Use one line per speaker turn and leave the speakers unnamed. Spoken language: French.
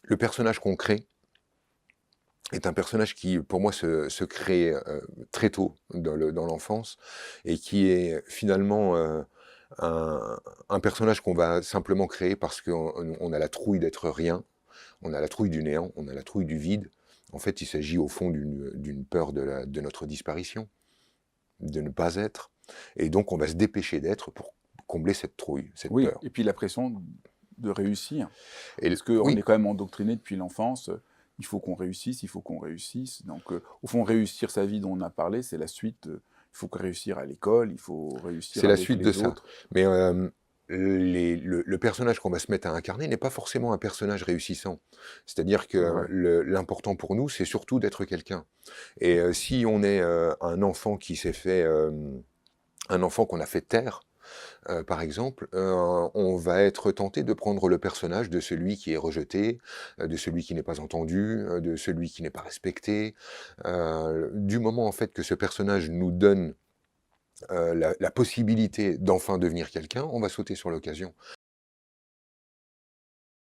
le personnage qu'on crée est un personnage qui, pour moi, se crée, très tôt dans l'enfance et qui est finalement, un personnage qu'on va simplement créer parce qu'on a la trouille d'être rien, on a la trouille du néant, on a la trouille du vide. En fait, il s'agit au fond d'une peur de notre disparition, de ne pas être et donc on va se dépêcher d'être pour combler cette trouille, cette
Oui,
peur
et puis la pression de réussir.
et
Parce qu'on
oui,
est quand même endoctriné depuis l'enfance, il faut qu'on réussisse, il faut qu'on réussisse. Donc, au fond, réussir sa vie dont on a parlé, c'est la suite. Il faut réussir à l'école, il faut réussir
c'est la
avec
suite de
les
ça.
autres.
Mais, le personnage qu'on va se mettre à incarner n'est pas forcément un personnage réussissant. C'est-à-dire
C'est
que
vrai.
l'important pour nous, c'est surtout d'être quelqu'un. Et si on est, un enfant qui s'est fait, un enfant qu'on a fait taire, par exemple, on va être tenté de prendre le personnage de celui qui est rejeté, de celui qui n'est pas entendu, de celui qui n'est pas respecté. Du moment, en fait, que ce personnage nous donne, la possibilité d'enfin devenir quelqu'un, on va sauter sur l'occasion.